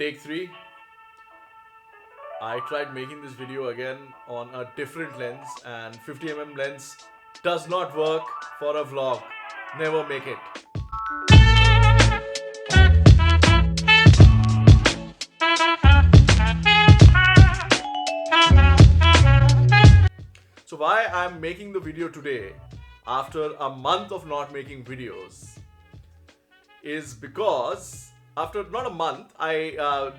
Take 3. I tried making this video again on a different lens, and 50mm lens does not work for a vlog. Never make it. So why I'm making the video today after a month of not making videos is because after not a month, I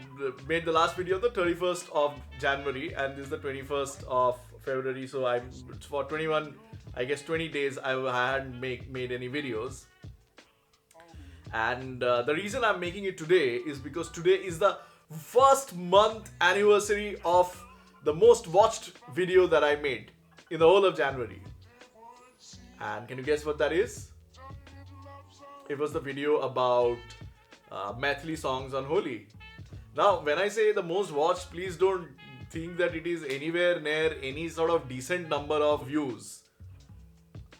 made the last video on the 31st of January, and this is the 21st of February. So I'm for 21, I guess 20 days I hadn't made any videos. And the reason I'm making it today is because today is the first month anniversary of the most watched video that I made in the whole of January. And can you guess what that is? It was the video about Maithili songs on Holi. Now, when I say the most watched, please don't think that it is anywhere near any sort of decent number of views.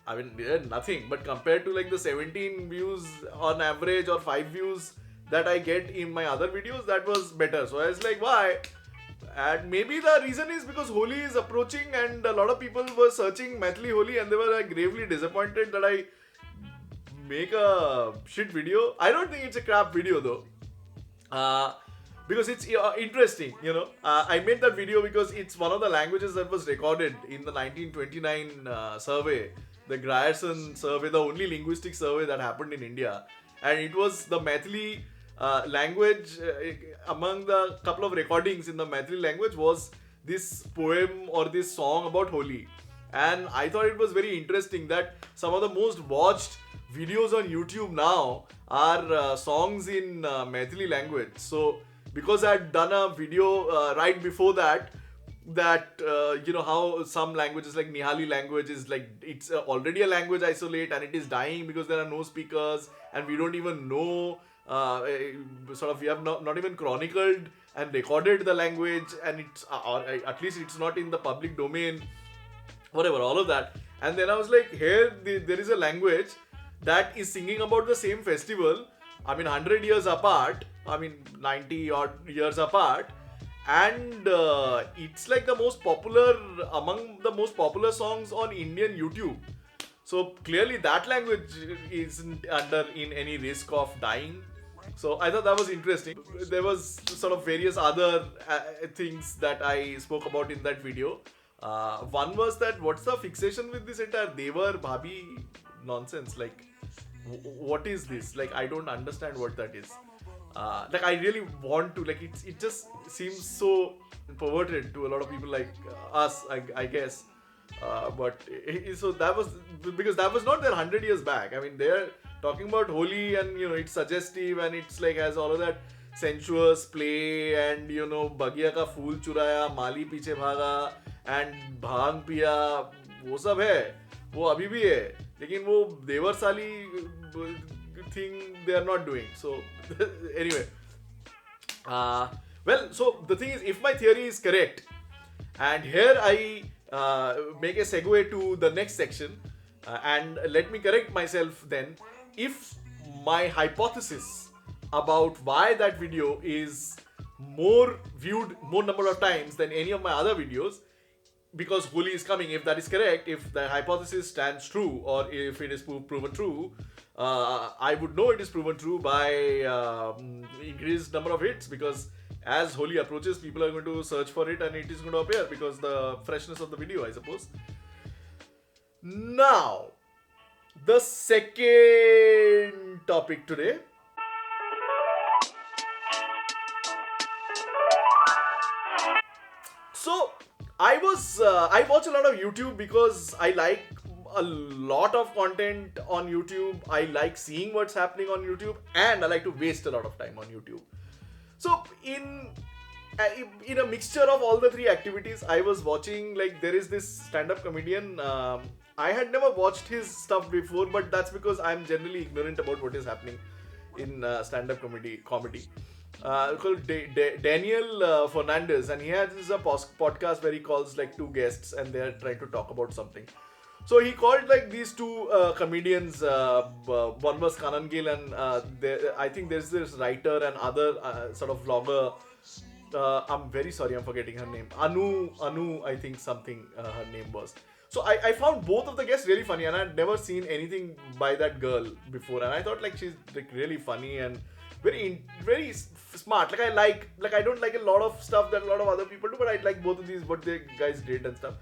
I mean, nothing. But compared to like the 17 views on average or 5 views that I get in my other videos, that was better. So I was like, why? And maybe the reason is because Holi is approaching and a lot of people were searching Maithili Holi and they were like gravely disappointed that I make a shit video. I don't think it's a crap video though. Because it's interesting, you know. I made that video because it's one of the languages that was recorded in the 1929 survey, the Grierson survey, the only linguistic survey that happened in India. And it was the Maithili language. Among the couple of recordings in the Maithili language was this poem or this song about Holi. And I thought it was very interesting that some of the most watched videos on YouTube now are songs in Maithili language. So because I had done a video right before that you know how some languages like Nihali language is like it's already a language isolate and it is dying because there are no speakers and we don't even know sort of we have not even chronicled and recorded the language, and it's or at least it's not in the public domain, whatever, all of that. And then I was like, here there is a language that is singing about the same festival, I mean 100 years apart, I mean 90 odd years apart, and it's like the most popular, among the most popular songs on Indian YouTube. So clearly that language isn't under in any risk of dying. So I thought that was interesting. There was sort of various other things that I spoke about in that video. One was that what's the fixation with this entire Devar Bhabhi nonsense? Like, what is this? Like, I don't understand what that is. Like, I really want to. Like, it just seems so perverted to a lot of people like us, I guess. So that was because that was not there 100 years back. I mean, they're talking about Holi and you know it's suggestive and it's like has all of that sensuous play and you know बगिया का फूल चुराया माली पीछे भागा and भांग पिया, वो सब है, वो अभी भी है, लेकिन वो देवर साली thing they are not doing. So anyway, well, so the thing is, if my theory is correct, and here I make a segue to the next section, and let me correct myself then. If my hypothesis about why that video is more viewed more number of times than any of my other videos, because Holi is coming, if that is correct, if the hypothesis stands true or if it is proven true, I would know it is proven true by increased number of hits, because as Holi approaches, people are going to search for it and it is going to appear because the freshness of the video, I suppose. Now, the second topic today. So, I watch a lot of YouTube because I like a lot of content on YouTube. I like seeing what's happening on YouTube, and I like to waste a lot of time on YouTube. So in a mixture of all the three activities, I was watching, like, there is this stand-up comedian. I had never watched his stuff before, but that's because I'm generally ignorant about what is happening in stand-up comedy. Called Daniel Fernandez, and he has a podcast where he calls like two guests and they are trying to talk about something. So he called like these two comedians, one was Kanan Gill, and I think there's this writer and other sort of vlogger. I'm very sorry, I'm forgetting her name. Anu, I think something her name was. So I found both of the guests really funny, and I'd never seen anything by that girl before, and I thought like she's like really funny and very smart. Like I don't like a lot of stuff that a lot of other people do, but I like both of these what the guys did and stuff.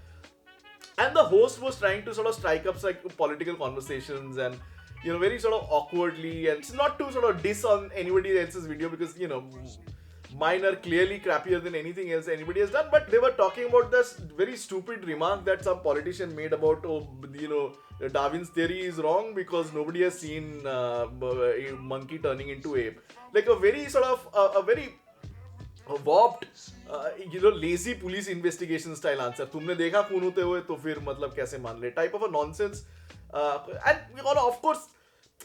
And the host was trying to sort of strike up like political conversations and very sort of awkwardly, and it's not to sort of diss on anybody else's video because mine are clearly crappier than anything else anybody has done, but they were talking about this very stupid remark that some politician made about Darwin's theory is wrong because nobody has seen a monkey turning into ape, like a very sort of a very warped lazy police investigation style answer. तुमने देखा खून होते हुए तो फिर मतलब कैसे मान ले type of a nonsense. And of course,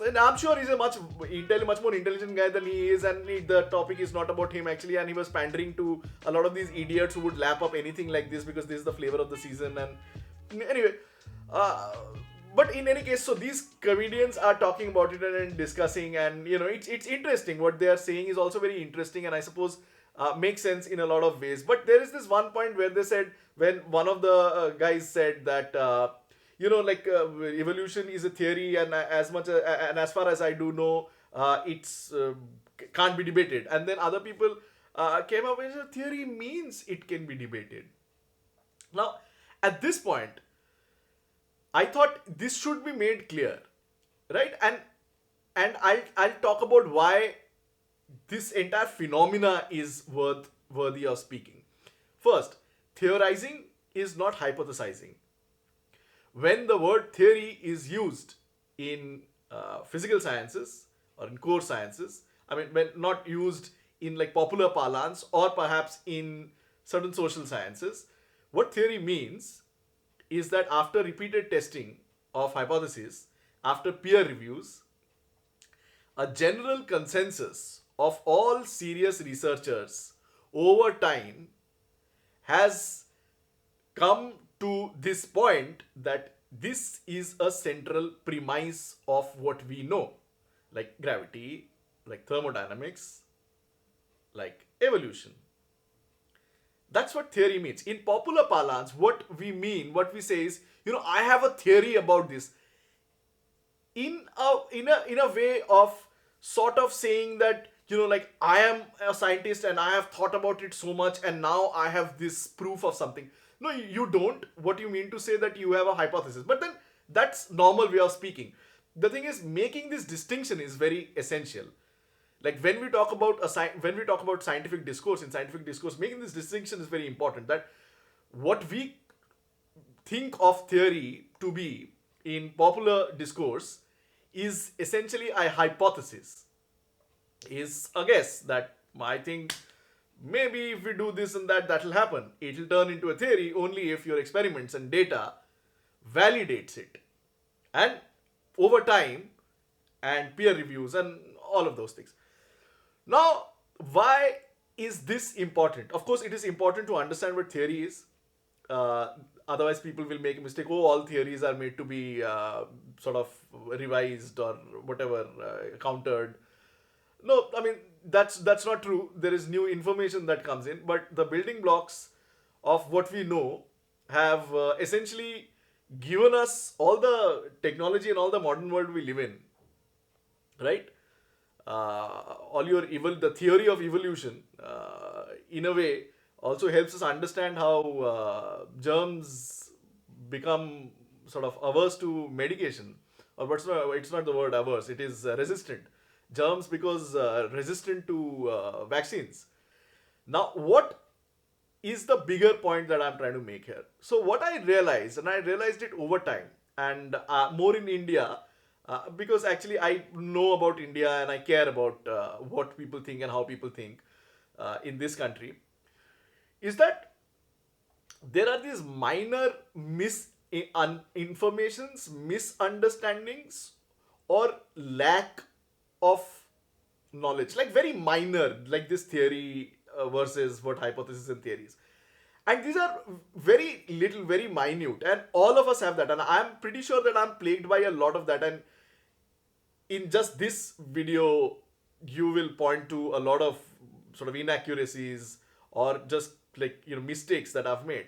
and I'm sure he's a much more intelligent guy than he is, and the topic is not about him actually, and he was pandering to a lot of these idiots who would lap up anything like this because this is the flavor of the season. And anyway, but in any case, so these comedians are talking about it and discussing, and it's interesting. What they are saying is also very interesting, and I suppose makes sense in a lot of ways. But there is this one point where they said, when one of the guys said that evolution is a theory, and as far as I do know, it's can't be debated. And then other people came up with a theory means it can be debated. Now, at this point, I thought this should be made clear, right? And I'll talk about why this entire phenomena is worthy of speaking. First, theorizing is not hypothesizing. When the word theory is used in physical sciences or in core sciences, I mean, when not used in like popular parlance or perhaps in certain social sciences, what theory means is that after repeated testing of hypotheses, after peer reviews, a general consensus of all serious researchers over time has come to this point that this is a central premise of what we know, like gravity, like thermodynamics, like evolution. That's what theory means. In popular parlance, what we say is, I have a theory about this. In a way of sort of saying that, like I am a scientist and I have thought about it so much and now I have this proof of something. No, you don't. What you mean to say that you have a hypothesis, but then that's normal way of speaking. The thing is, making this distinction is very essential. Like when we talk about scientific discourse, in scientific discourse, making this distinction is very important. That what we think of theory to be in popular discourse is essentially a hypothesis, is a guess that I think maybe if we do this and that will happen. It will turn into a theory only if your experiments and data validates it. And over time and peer reviews and all of those things. Now, why is this important? Of course, it is important to understand what theory is. Otherwise, people will make a mistake. Oh, all theories are made to be sort of revised or whatever, countered. No, I mean, that's not true. There is new information that comes in, but the building blocks of what we know have essentially given us all the technology and all the modern world we live in, right? The theory of evolution, in a way, also helps us understand how germs become sort of averse to medication, or it's not the word averse, it is resistant. Germs because resistant to vaccines. Now, what is the bigger point that I'm trying to make here? So, what I realized, and I realized it over time, and more in India, because actually I know about India and I care about what people think and how people think in this country, is that there are these minor misinformations, misunderstandings, or lack of knowledge, like very minor, like this theory versus what hypothesis and theories. And these are very little, very minute, and all of us have that. And I'm pretty sure that I'm plagued by a lot of that. And in just this video, you will point to a lot of sort of inaccuracies or just like, mistakes that I've made.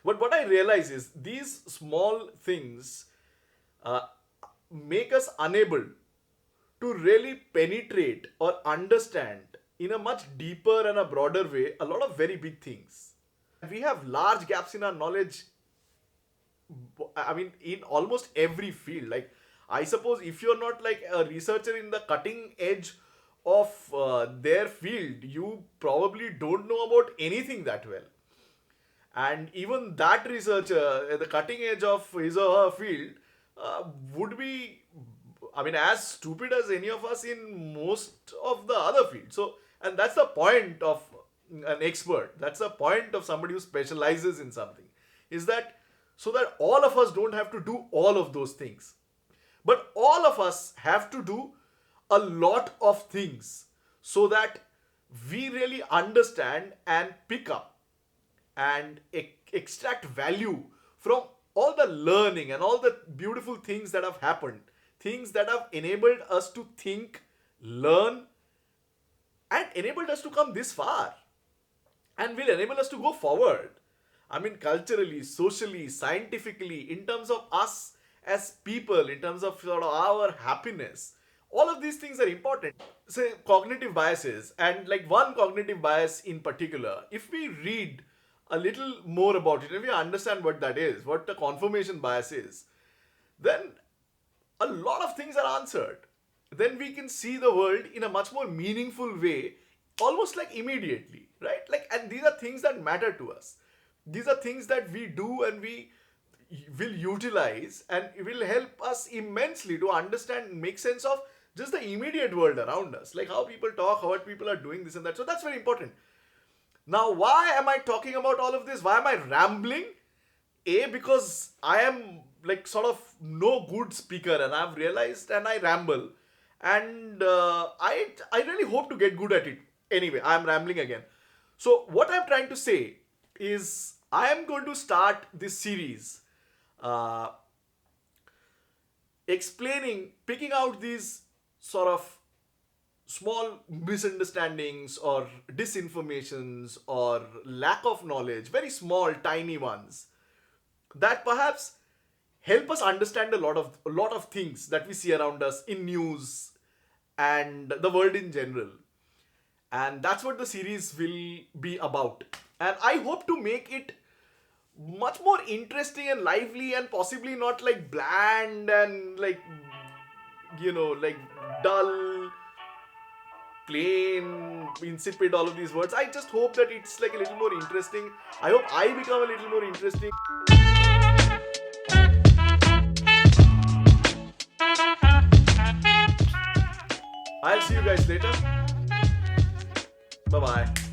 But what I realize is these small things uh, make us unable to really penetrate or understand in a much deeper and a broader way a lot of very big things. We have large gaps in our knowledge, I mean, in almost every field. Like, I suppose if you're not like a researcher in the cutting edge of their field, you probably don't know about anything that well. And even that researcher at the cutting edge of his or her field would be, I mean, as stupid as any of us in most of the other fields. So, and that's the point of an expert. That's the point of somebody who specializes in something. Is that so that all of us don't have to do all of those things, but all of us have to do a lot of things so that we really understand and pick up and extract value from all the learning and all the beautiful things that have happened, things that have enabled us to think, learn, and enabled us to come this far, and will enable us to go forward. I mean, culturally, socially, scientifically, in terms of us as people, in terms of sort of our happiness. All of these things are important. Say, cognitive biases, and like one cognitive bias in particular, if we read a little more about it, if we understand what that is, what the confirmation bias is, then a lot of things are answered. Then we can see the world in a much more meaningful way, almost like immediately, right? Like, and these are things that matter to us. These are things that we do and we will utilize, and it will help us immensely to understand and make sense of just the immediate world around us, like how people talk, how people are doing this and that. So that's very important. Now, why am I talking about all of this? Why am I rambling? A, because I am like sort of no good speaker, and I've realized, and I ramble, and I really hope to get good at it. Anyway, I'm rambling again. So what I'm trying to say is I am going to start this series picking out these sort of small misunderstandings or disinformations or lack of knowledge, very small, tiny ones, that perhaps help us understand a lot of things that we see around us in news and the world in general. And that's what the series will be about. And I hope to make it much more interesting and lively, and possibly not like bland and like, like dull, plain, insipid, all of these words. I just hope that it's like a little more interesting. I hope I become a little more interesting. I'll see you guys later. Bye-bye.